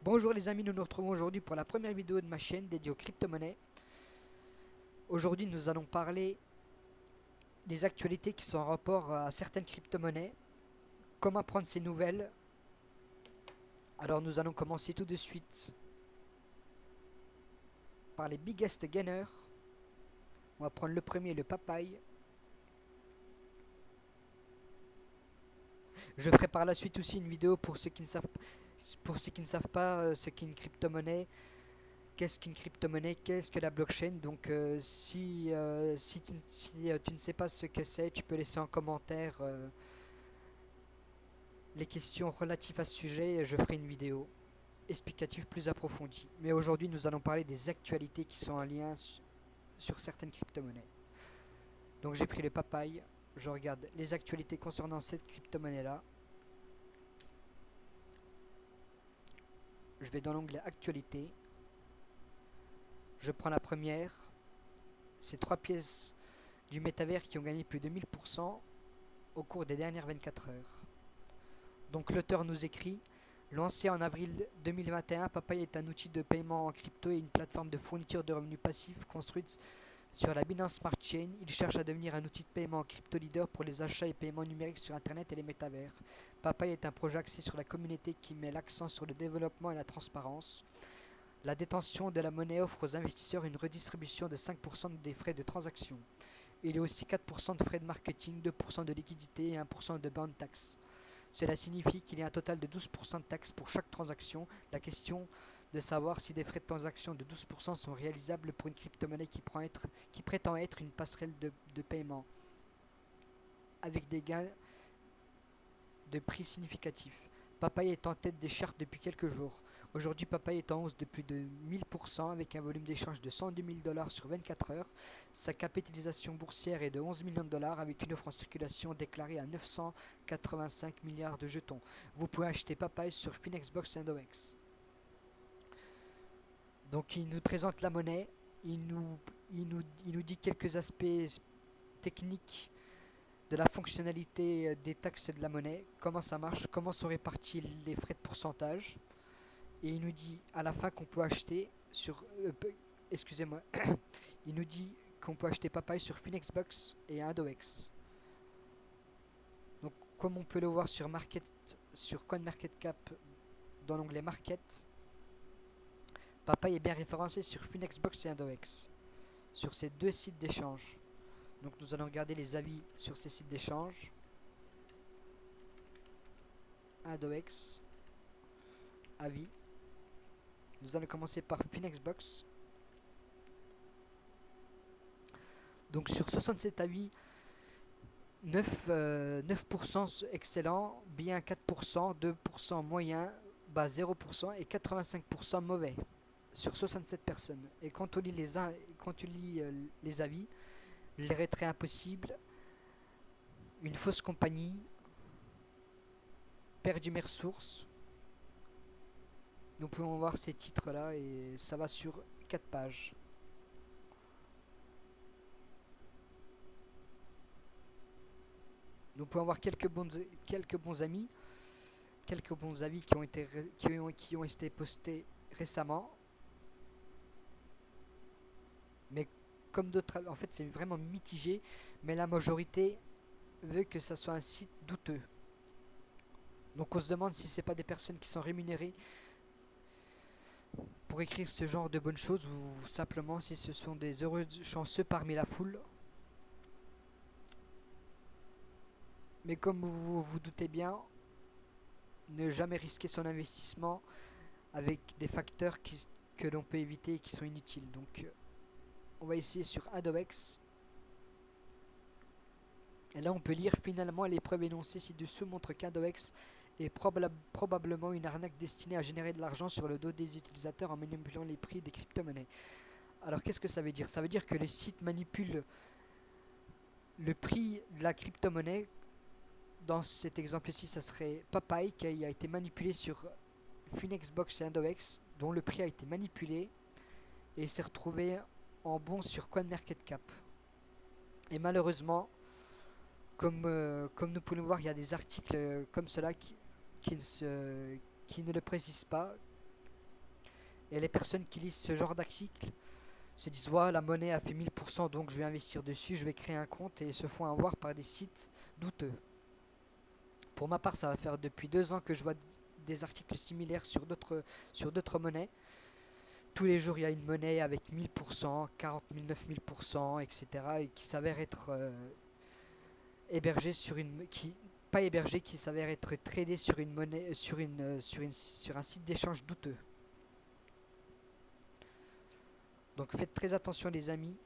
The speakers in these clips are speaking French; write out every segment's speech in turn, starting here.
Bonjour les amis, nous nous retrouvons aujourd'hui pour la première vidéo de ma chaîne dédiée aux crypto-monnaies. Aujourd'hui nous allons parler des actualités qui sont en rapport à certaines crypto-monnaies, comment prendre ces nouvelles. Alors nous allons commencer tout de suite par les biggest gainers. On va prendre le premier, le papaye. Je ferai par la suite aussi une vidéo pour ceux qui ne savent pas ce qu'est une crypto-monnaie. Qu'est-ce qu'une crypto-monnaie? Qu'est-ce que la blockchain? Donc si tu ne sais pas ce que c'est, tu peux laisser en commentaire les questions relatives à ce sujet et je ferai une vidéo explicative plus approfondie. Mais aujourd'hui, nous allons parler des actualités qui sont en lien sur certaines crypto-monnaies. Donc j'ai pris le papaye, je regarde les actualités concernant cette crypto-monnaie-là. Je vais dans l'onglet actualité. Je prends la première. C'est 3 pièces du métavers qui ont gagné plus de 1000% au cours des dernières 24 heures. Donc l'auteur nous écrit: lancé en avril 2021, Papaya est un outil de paiement en crypto et une plateforme de fourniture de revenus passifs construite sur la Binance Smart Chain. Il cherche à devenir un outil de paiement en crypto leader pour les achats et paiements numériques sur Internet et les métavers. Papaya est un projet axé sur la communauté qui met l'accent sur le développement et la transparence. La détention de la monnaie offre aux investisseurs une redistribution de 5% des frais de transaction. Il y a aussi 4% de frais de marketing, 2% de liquidité et 1% de bound tax. Cela signifie qu'il y a un total de 12% de taxes pour chaque transaction. La question de savoir si des frais de transaction de 12% sont réalisables pour une crypto-monnaie qui prétend être une passerelle de paiement avec des gains de prix significatifs. Papaya est en tête des charts depuis quelques jours. Aujourd'hui, Papaya est en hausse de plus de 1000% avec un volume d'échange de 102 000 $ sur 24 heures. Sa capitalisation boursière est de 11 millions de dollars avec une offre en circulation déclarée à 985 milliards de jetons. Vous pouvez acheter Papaya sur Finexbox et Indoex. Donc il nous présente la monnaie, il nous dit quelques aspects techniques de la fonctionnalité des taxes de la monnaie, comment ça marche, comment sont répartis les frais de pourcentage. Et il nous dit à la fin qu'on peut acheter sur... excusez-moi. Il nous dit qu'on peut acheter Papaya sur Finexbox et Indoex. Donc comme on peut le voir sur CoinMarketCap dans l'onglet Market, Papaya est bien référencé sur Finexbox et Indoex, sur ces deux sites d'échange. Donc nous allons regarder les avis sur ces sites d'échange. Indoex, avis. Nous allons commencer par Finexbox. Donc sur 67 avis, 9% excellent, bien 4%, 2% moyen, bas 0% et 85% mauvais sur 67 personnes. Et quand on lit les avis, les retraits impossibles, une fausse compagnie, perdu mes ressources. Nous pouvons voir ces titres là et ça va sur 4 pages. Nous pouvons voir quelques bons amis, quelques bons avis qui ont été postés récemment. Mais comme d'autres, en fait c'est vraiment mitigé, mais la majorité veut que ça soit un site douteux. Donc on se demande si c'est pas des personnes qui sont rémunérées pour écrire ce genre de bonnes choses ou simplement si ce sont des heureux chanceux parmi la foule. Mais comme vous vous doutez bien, ne jamais risquer son investissement avec des facteurs que l'on peut éviter et qui sont inutiles. Donc on va essayer sur Adobex. Et là on peut lire: finalement les preuves énoncées ci-dessous montrent qu'Adobex est probablement une arnaque destinée à générer de l'argent sur le dos des utilisateurs en manipulant les prix des crypto-monnaies. Alors qu'est-ce que ça veut dire? Ça veut dire que les sites manipulent le prix de la crypto-monnaie. Dans cet exemple ici, ça serait Papaya qui a été manipulé sur Finexbox et Indoex, dont le prix a été manipulé et s'est retrouvé en bon sur CoinMarketCap. Et malheureusement, comme nous pouvons le voir, il y a des articles comme cela qui ne le précisent pas, Et les personnes qui lisent ce genre d'article se disent ouais, la monnaie a fait 1000%, donc je vais investir dessus, je vais créer un compte et se font avoir par des sites douteux. Pour ma part, ça va faire depuis 2 ans que je vois des articles similaires sur d'autres monnaies. Tous les jours, il y a une monnaie avec 1000%, 40 000, 9000%, etc. et qui s'avère être hébergée sur une. Qui, pas hébergée, qui s'avère être tradée sur une monnaie, sur un site d'échange douteux. Donc faites très attention, les amis.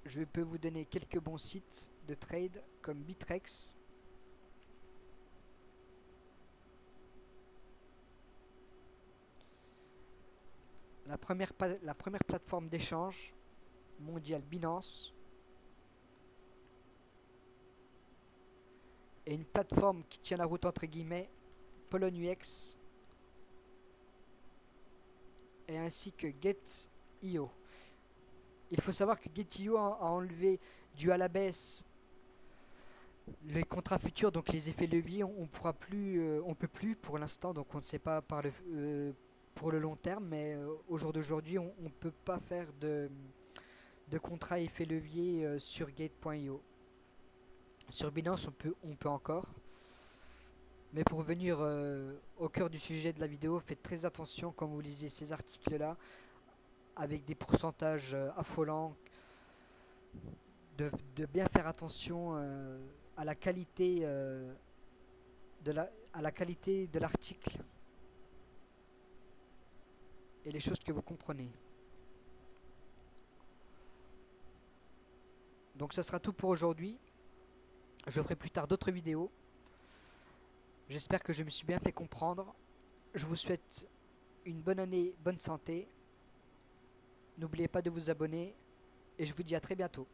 Je peux vous donner quelques bons sites de trade comme Bitrex. La première plateforme d'échange mondiale, Binance. Et une plateforme qui tient la route entre guillemets, PolonUX. Et ainsi que Get.io. Il faut savoir que Get.io a enlevé, dû à la baisse, les contrats futurs, donc les effets leviers, on peut plus pour l'instant, donc on ne sait pas pour le long terme, mais au jour d'aujourd'hui, on ne peut pas faire de contrat effet levier sur Gate.io. Sur Binance, on peut encore. Mais pour venir au cœur du sujet de la vidéo, faites très attention quand vous lisez ces articles-là, avec des pourcentages affolants, de bien faire attention à la qualité à la qualité de l'article et les choses que vous comprenez. Donc ça sera tout pour aujourd'hui. Je ferai plus tard d'autres vidéos. J'espère que je me suis bien fait comprendre. Je vous souhaite une bonne année, bonne santé. N'oubliez pas de vous abonner et je vous dis à très bientôt.